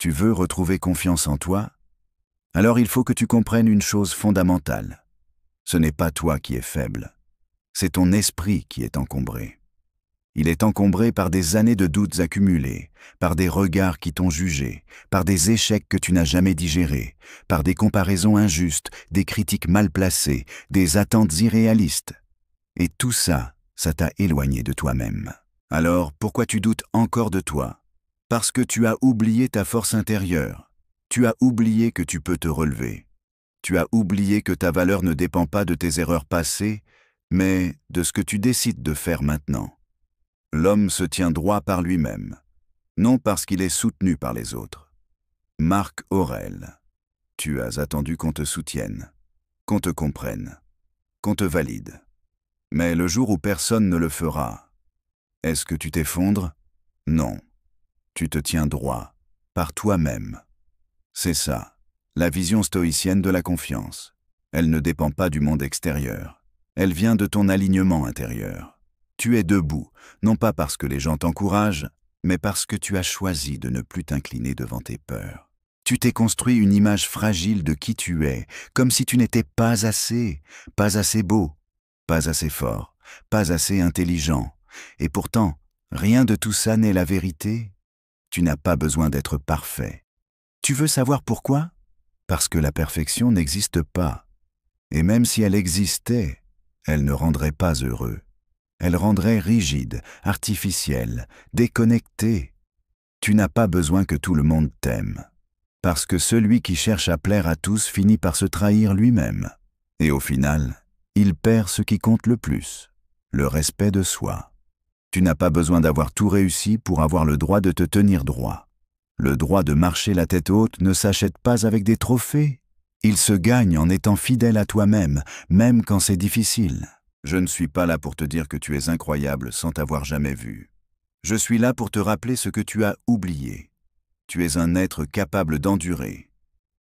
Tu veux retrouver confiance en toi? Alors il faut que tu comprennes une chose fondamentale. Ce n'est pas toi qui es faible, c'est ton esprit qui est encombré. Il est encombré par des années de doutes accumulés, par des regards qui t'ont jugé, par des échecs que tu n'as jamais digérés, par des comparaisons injustes, des critiques mal placées, des attentes irréalistes. Et tout ça, ça t'a éloigné de toi-même. Alors, pourquoi tu doutes encore de toi? Parce que tu as oublié ta force intérieure. Tu as oublié que tu peux te relever. Tu as oublié que ta valeur ne dépend pas de tes erreurs passées, mais de ce que tu décides de faire maintenant. L'homme se tient droit par lui-même, non parce qu'il est soutenu par les autres. Marc Aurèle, tu as attendu qu'on te soutienne, qu'on te comprenne, qu'on te valide. Mais le jour où personne ne le fera, est-ce que tu t'effondres? Non. Tu te tiens droit, par toi-même. C'est ça, la vision stoïcienne de la confiance. Elle ne dépend pas du monde extérieur. Elle vient de ton alignement intérieur. Tu es debout, non pas parce que les gens t'encouragent, mais parce que tu as choisi de ne plus t'incliner devant tes peurs. Tu t'es construit une image fragile de qui tu es, comme si tu n'étais pas assez beau, pas assez fort, pas assez intelligent. Et pourtant, rien de tout ça n'est la vérité. Tu n'as pas besoin d'être parfait. Tu veux savoir pourquoi? Parce que la perfection n'existe pas. Et même si elle existait, elle ne rendrait pas heureux. Elle rendrait rigide, artificielle, déconnecté. Tu n'as pas besoin que tout le monde t'aime. Parce que celui qui cherche à plaire à tous finit par se trahir lui-même. Et au final, il perd ce qui compte le plus, le respect de soi. Tu n'as pas besoin d'avoir tout réussi pour avoir le droit de te tenir droit. Le droit de marcher la tête haute ne s'achète pas avec des trophées. Il se gagne en étant fidèle à toi-même, même quand c'est difficile. Je ne suis pas là pour te dire que tu es incroyable sans t'avoir jamais vu. Je suis là pour te rappeler ce que tu as oublié. Tu es un être capable d'endurer,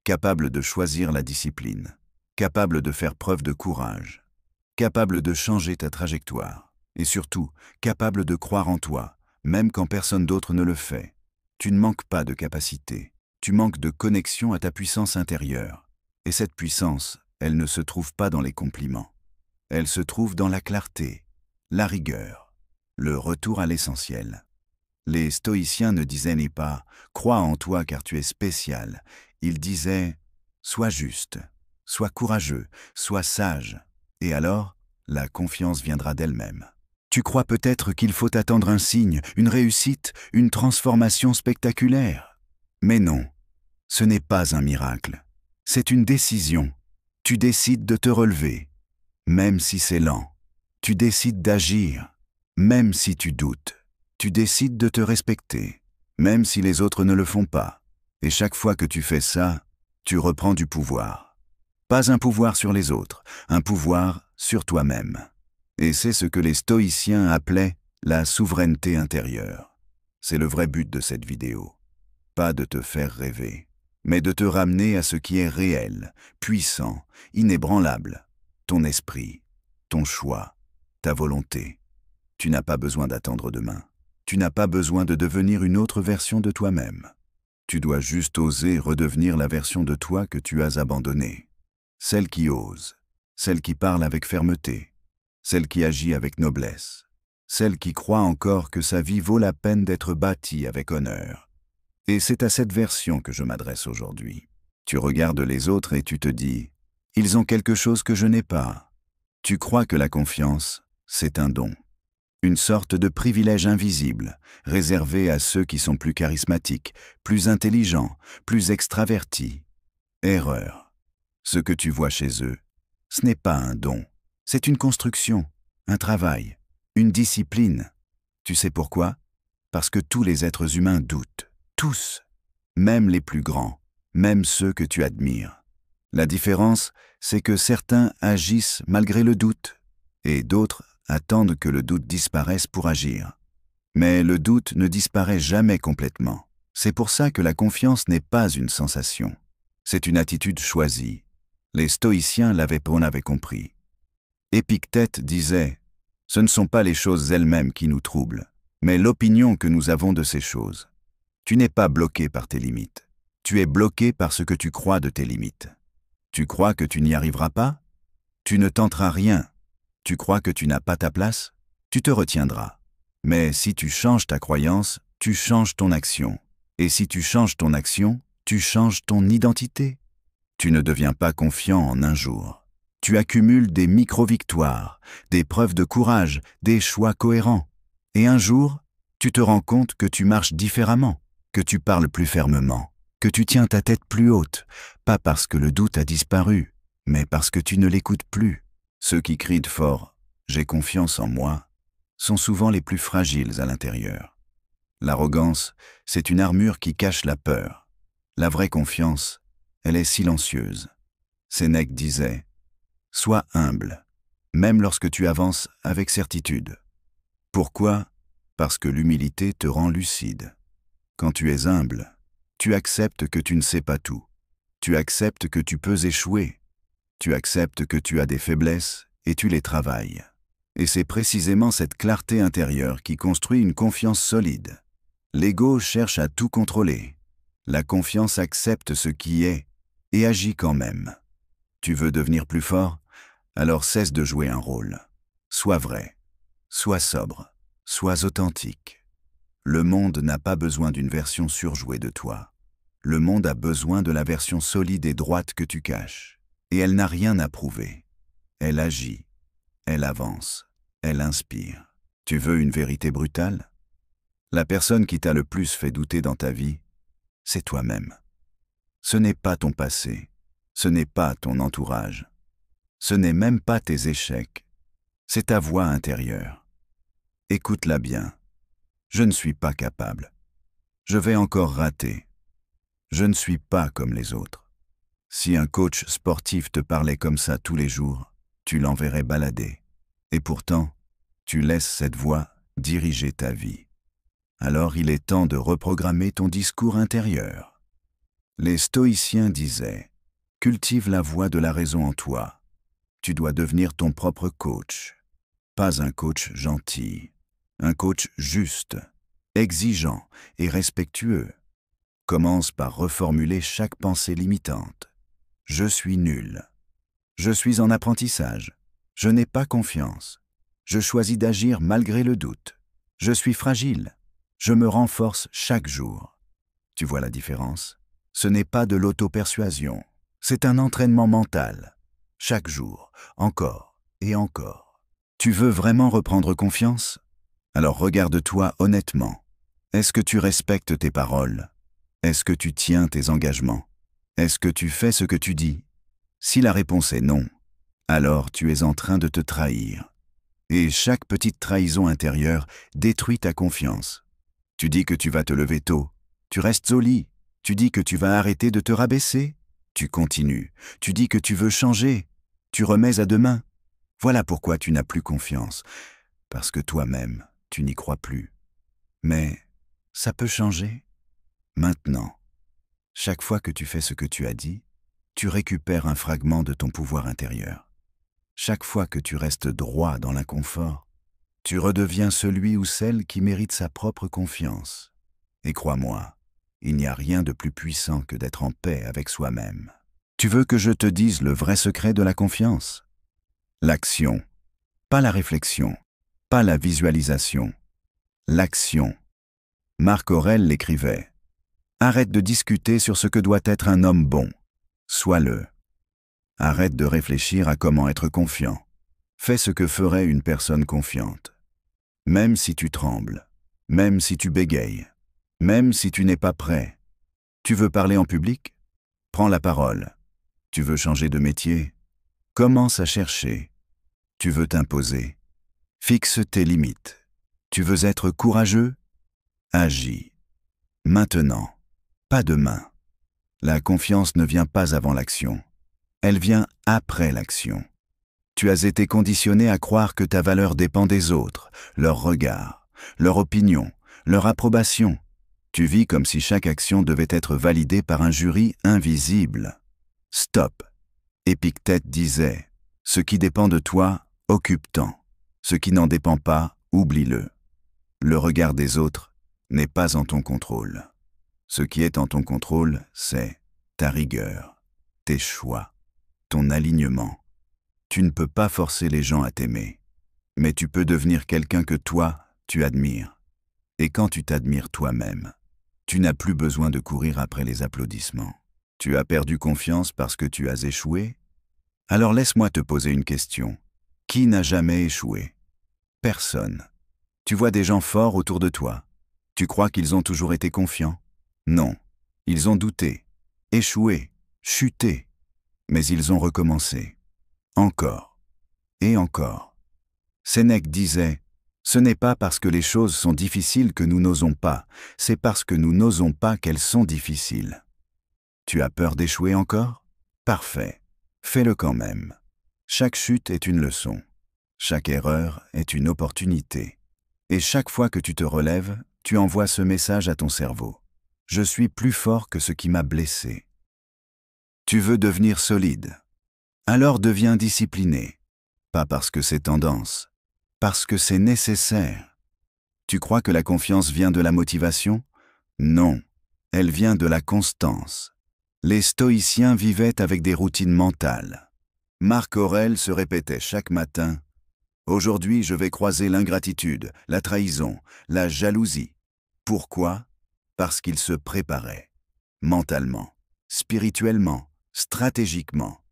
capable de choisir la discipline, capable de faire preuve de courage, capable de changer ta trajectoire, et surtout capable de croire en toi, même quand personne d'autre ne le fait. Tu ne manques pas de capacité, tu manques de connexion à ta puissance intérieure. Et cette puissance, elle ne se trouve pas dans les compliments. Elle se trouve dans la clarté, la rigueur, le retour à l'essentiel. Les stoïciens ne disaient pas « crois en toi car tu es spécial ». Ils disaient « sois juste, sois courageux, sois sage ». Et alors, la confiance viendra d'elle-même. Tu crois peut-être qu'il faut attendre un signe, une réussite, une transformation spectaculaire. Mais non, ce n'est pas un miracle. C'est une décision. Tu décides de te relever, même si c'est lent. Tu décides d'agir, même si tu doutes. Tu décides de te respecter, même si les autres ne le font pas. Et chaque fois que tu fais ça, tu reprends du pouvoir. Pas un pouvoir sur les autres, un pouvoir sur toi-même. Et c'est ce que les stoïciens appelaient la souveraineté intérieure. C'est le vrai but de cette vidéo. Pas de te faire rêver, mais de te ramener à ce qui est réel, puissant, inébranlable. Ton esprit, ton choix, ta volonté. Tu n'as pas besoin d'attendre demain. Tu n'as pas besoin de devenir une autre version de toi-même. Tu dois juste oser redevenir la version de toi que tu as abandonnée. Celle qui ose, celle qui parle avec fermeté, celle qui agit avec noblesse, celle qui croit encore que sa vie vaut la peine d'être bâtie avec honneur. Et c'est à cette version que je m'adresse aujourd'hui. Tu regardes les autres et tu te dis « ils ont quelque chose que je n'ai pas ». Tu crois que la confiance, c'est un don. Une sorte de privilège invisible, réservé à ceux qui sont plus charismatiques, plus intelligents, plus extravertis. Erreur. Ce que tu vois chez eux, ce n'est pas un don. C'est une construction, un travail, une discipline. Tu sais pourquoi? Parce que tous les êtres humains doutent. Tous. Même les plus grands. Même ceux que tu admires. La différence, c'est que certains agissent malgré le doute, et d'autres attendent que le doute disparaisse pour agir. Mais le doute ne disparaît jamais complètement. C'est pour ça que la confiance n'est pas une sensation. C'est une attitude choisie. Les stoïciens l'avaient compris. Épictète disait « Ce ne sont pas les choses elles-mêmes qui nous troublent, mais l'opinion que nous avons de ces choses. Tu n'es pas bloqué par tes limites. Tu es bloqué par ce que tu crois de tes limites. Tu crois que tu n'y arriveras pas? Tu ne tenteras rien. Tu crois que tu n'as pas ta place? Tu te retiendras. Mais si tu changes ta croyance, tu changes ton action. Et si tu changes ton action, tu changes ton identité. Tu ne deviens pas confiant en un jour. Tu accumules des micro-victoires, des preuves de courage, des choix cohérents. Et un jour, tu te rends compte que tu marches différemment, que tu parles plus fermement, que tu tiens ta tête plus haute, pas parce que le doute a disparu, mais parce que tu ne l'écoutes plus. Ceux qui crient fort « j'ai confiance en moi » sont souvent les plus fragiles à l'intérieur. L'arrogance, c'est une armure qui cache la peur. La vraie confiance, elle est silencieuse. Sénèque disait « Sois humble, même lorsque tu avances avec certitude. » Pourquoi? Parce que l'humilité te rend lucide. Quand tu es humble, tu acceptes que tu ne sais pas tout. Tu acceptes que tu peux échouer. Tu acceptes que tu as des faiblesses et tu les travailles. Et c'est précisément cette clarté intérieure qui construit une confiance solide. L'ego cherche à tout contrôler. La confiance accepte ce qui est et agit quand même. Tu veux devenir plus fort? Alors cesse de jouer un rôle. Sois vrai, sois sobre, sois authentique. Le monde n'a pas besoin d'une version surjouée de toi. Le monde a besoin de la version solide et droite que tu caches. Et elle n'a rien à prouver. Elle agit, elle avance, elle inspire. Tu veux une vérité brutale? La personne qui t'a le plus fait douter dans ta vie, c'est toi-même. Ce n'est pas ton passé, ce n'est pas ton entourage, ce n'est même pas tes échecs, c'est ta voix intérieure. Écoute-la bien. Je ne suis pas capable. Je vais encore rater. Je ne suis pas comme les autres. Si un coach sportif te parlait comme ça tous les jours, tu l'enverrais balader. Et pourtant, tu laisses cette voix diriger ta vie. Alors il est temps de reprogrammer ton discours intérieur. Les stoïciens disaient « Cultive la voix de la raison en toi. Tu dois devenir ton propre coach. Pas un coach gentil, un coach juste, exigeant et respectueux. Commence par reformuler chaque pensée limitante. Je suis nul. Je suis en apprentissage. Je n'ai pas confiance. Je choisis d'agir malgré le doute. Je suis fragile. Je me renforce chaque jour. » Tu vois la différence? Ce n'est pas de l'auto-persuasion. C'est un entraînement mental. Chaque jour, encore et encore. Tu veux vraiment reprendre confiance? Alors regarde-toi honnêtement. Est-ce que tu respectes tes paroles? Est-ce que tu tiens tes engagements? Est-ce que tu fais ce que tu dis? Si la réponse est non, alors tu es en train de te trahir. Et chaque petite trahison intérieure détruit ta confiance. Tu dis que tu vas te lever tôt, tu restes au lit. Tu dis que tu vas arrêter de te rabaisser, tu continues. Tu dis que tu veux changer, tu remets à demain. Voilà pourquoi tu n'as plus confiance, parce que toi-même, tu n'y crois plus. Mais ça peut changer. Maintenant, chaque fois que tu fais ce que tu as dit, tu récupères un fragment de ton pouvoir intérieur. Chaque fois que tu restes droit dans l'inconfort, tu redeviens celui ou celle qui mérite sa propre confiance. Et crois-moi, il n'y a rien de plus puissant que d'être en paix avec soi-même. Tu veux que je te dise le vrai secret de la confiance? L'action, pas la réflexion, pas la visualisation. L'action. Marc Aurèle l'écrivait. Arrête de discuter sur ce que doit être un homme bon. Sois-le. Arrête de réfléchir à comment être confiant. Fais ce que ferait une personne confiante. Même si tu trembles, même si tu bégayes, même si tu n'es pas prêt. Tu veux parler en public? Prends la parole. Tu veux changer de métier? Commence à chercher. Tu veux t'imposer? Fixe tes limites. Tu veux être courageux? Agis. Maintenant, pas demain. La confiance ne vient pas avant l'action. Elle vient après l'action. Tu as été conditionné à croire que ta valeur dépend des autres, leur regard, leur opinion, leur approbation. Tu vis comme si chaque action devait être validée par un jury invisible. Stop. Épictète disait « Ce qui dépend de toi, occupe-t'en. Ce qui n'en dépend pas, oublie-le. » Le regard des autres n'est pas en ton contrôle. Ce qui est en ton contrôle, c'est ta rigueur, tes choix, ton alignement. Tu ne peux pas forcer les gens à t'aimer, mais tu peux devenir quelqu'un que toi, tu admires. Et quand tu t'admires toi-même, tu n'as plus besoin de courir après les applaudissements. Tu as perdu confiance parce que tu as échoué? Alors laisse-moi te poser une question. Qui n'a jamais échoué? Personne. Tu vois des gens forts autour de toi. Tu crois qu'ils ont toujours été confiants? Non. Ils ont douté, échoué, chuté. Mais ils ont recommencé. Encore. Et encore. Sénèque disait, « Ce n'est pas parce que les choses sont difficiles que nous n'osons pas, c'est parce que nous n'osons pas qu'elles sont difficiles. » Tu as peur d'échouer encore? Parfait. Fais-le quand même. Chaque chute est une leçon. Chaque erreur est une opportunité. Et chaque fois que tu te relèves, tu envoies ce message à ton cerveau. Je suis plus fort que ce qui m'a blessé. Tu veux devenir solide. Alors deviens discipliné. Pas parce que c'est tendance, parce que c'est nécessaire. Tu crois que la confiance vient de la motivation? Non, elle vient de la constance. Les stoïciens vivaient avec des routines mentales. Marc Aurèle se répétait chaque matin « Aujourd'hui, je vais croiser l'ingratitude, la trahison, la jalousie. » Pourquoi? Parce qu'il se préparait. Mentalement, spirituellement, stratégiquement.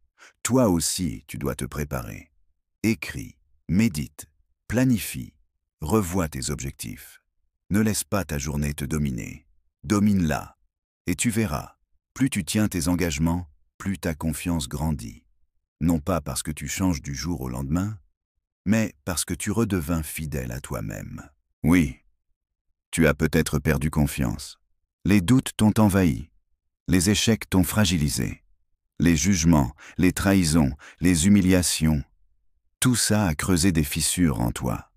Toi aussi, tu dois te préparer. Écris, médite, planifie, revois tes objectifs. Ne laisse pas ta journée te dominer. Domine-la. Et tu verras, plus tu tiens tes engagements, plus ta confiance grandit. Non pas parce que tu changes du jour au lendemain, mais parce que tu redevins fidèle à toi-même. Oui, tu as peut-être perdu confiance. Les doutes t'ont envahi. Les échecs t'ont fragilisé. Les jugements, les trahisons, les humiliations, tout ça a creusé des fissures en toi.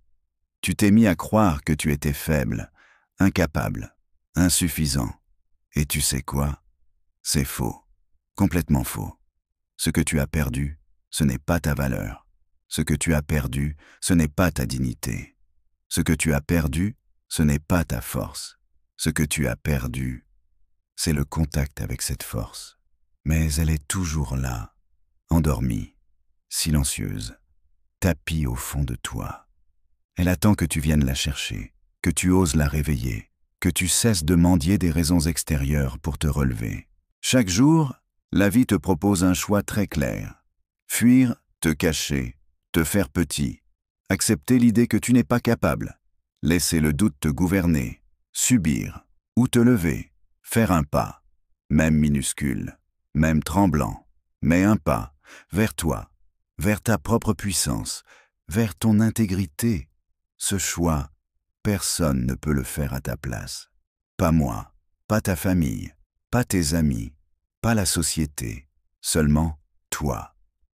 Tu t'es mis à croire que tu étais faible, incapable, insuffisant. Et tu sais quoi? C'est faux, complètement faux. Ce que tu as perdu, ce n'est pas ta valeur. Ce que tu as perdu, ce n'est pas ta dignité. Ce que tu as perdu, ce n'est pas ta force. Ce que tu as perdu, c'est le contact avec cette force. Mais elle est toujours là, endormie, silencieuse, tapie au fond de toi. Elle attend que tu viennes la chercher, que tu oses la réveiller, que tu cesses de mendier des raisons extérieures pour te relever. Chaque jour, la vie te propose un choix très clair. Fuir, te cacher, te faire petit, accepter l'idée que tu n'es pas capable, laisser le doute te gouverner, subir ou te lever, faire un pas, même minuscule, même tremblant, mais un pas, vers toi, vers ta propre puissance, vers ton intégrité. Ce choix, personne ne peut le faire à ta place. Pas moi, pas ta famille, pas tes amis, pas la société, seulement toi.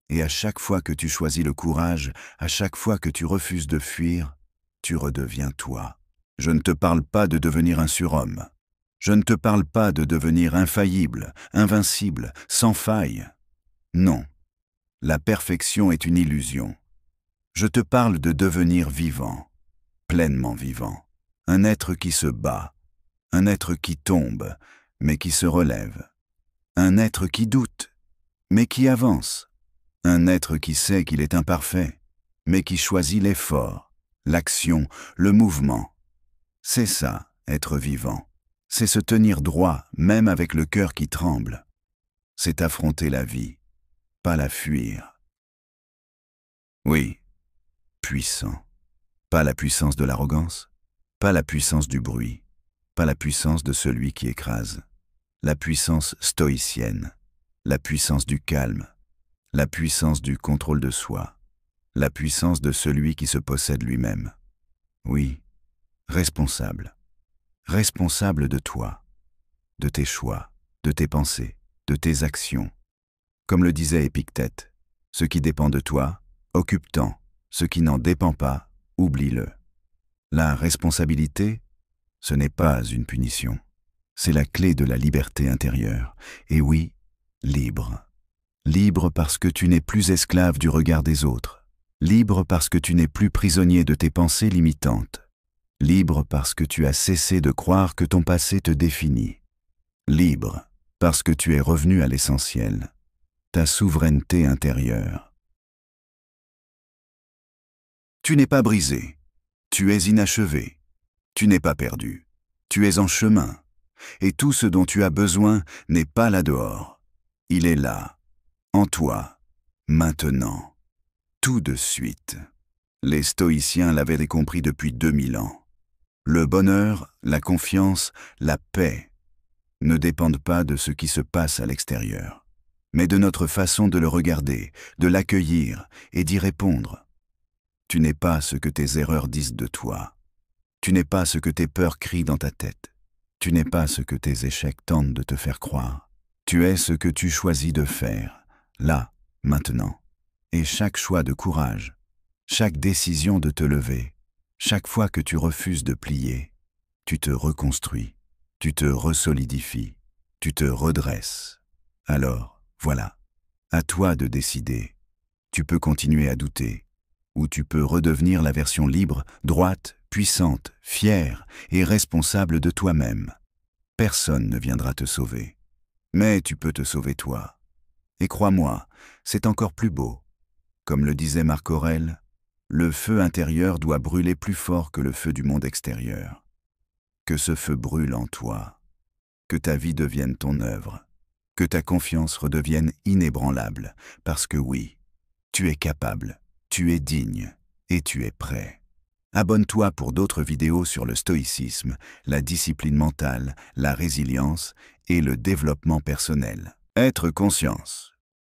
Et à chaque fois que tu choisis le courage, à chaque fois que tu refuses de fuir, tu redeviens toi. Je ne te parle pas de devenir un surhomme. Je ne te parle pas de devenir infaillible, invincible, sans faille. Non, la perfection est une illusion. Je te parle de devenir vivant, pleinement vivant. Un être qui se bat, un être qui tombe, mais qui se relève. Un être qui doute, mais qui avance. Un être qui sait qu'il est imparfait, mais qui choisit l'effort, l'action, le mouvement. C'est ça, être vivant. C'est se tenir droit, même avec le cœur qui tremble. C'est affronter la vie, pas la fuir. Oui, puissant. Pas la puissance de l'arrogance, pas la puissance du bruit, pas la puissance de celui qui écrase. La puissance stoïcienne, la puissance du calme, la puissance du contrôle de soi, la puissance de celui qui se possède lui-même. Oui, responsable. Responsable de toi, de tes choix, de tes pensées, de tes actions. Comme le disait Épictète, ce qui dépend de toi, occupe-t'en, ce qui n'en dépend pas, oublie-le. La responsabilité, ce n'est pas une punition. C'est la clé de la liberté intérieure. Et oui, libre. Libre parce que tu n'es plus esclave du regard des autres. Libre parce que tu n'es plus prisonnier de tes pensées limitantes. Libre parce que tu as cessé de croire que ton passé te définit. Libre, parce que tu es revenu à l'essentiel, ta souveraineté intérieure. Tu n'es pas brisé, tu es inachevé, tu n'es pas perdu, tu es en chemin, et tout ce dont tu as besoin n'est pas là dehors. Il est là, en toi, maintenant, tout de suite. Les stoïciens l'avaient compris depuis 2000 ans. Le bonheur, la confiance, la paix ne dépendent pas de ce qui se passe à l'extérieur, mais de notre façon de le regarder, de l'accueillir et d'y répondre. Tu n'es pas ce que tes erreurs disent de toi. Tu n'es pas ce que tes peurs crient dans ta tête. Tu n'es pas ce que tes échecs tentent de te faire croire. Tu es ce que tu choisis de faire, là, maintenant. Et chaque choix de courage, chaque décision de te lever, chaque fois que tu refuses de plier, tu te reconstruis, tu te resolidifies, tu te redresses. Alors, voilà, à toi de décider. Tu peux continuer à douter, ou tu peux redevenir la version libre, droite, puissante, fière et responsable de toi-même. Personne ne viendra te sauver. Mais tu peux te sauver toi. Et crois-moi, c'est encore plus beau. Comme le disait Marc Aurèle, le feu intérieur doit brûler plus fort que le feu du monde extérieur. Que ce feu brûle en toi. Que ta vie devienne ton œuvre. Que ta confiance redevienne inébranlable. Parce que oui, tu es capable, tu es digne et tu es prêt. Abonne-toi pour d'autres vidéos sur le stoïcisme, la discipline mentale, la résilience et le développement personnel. Être conscience.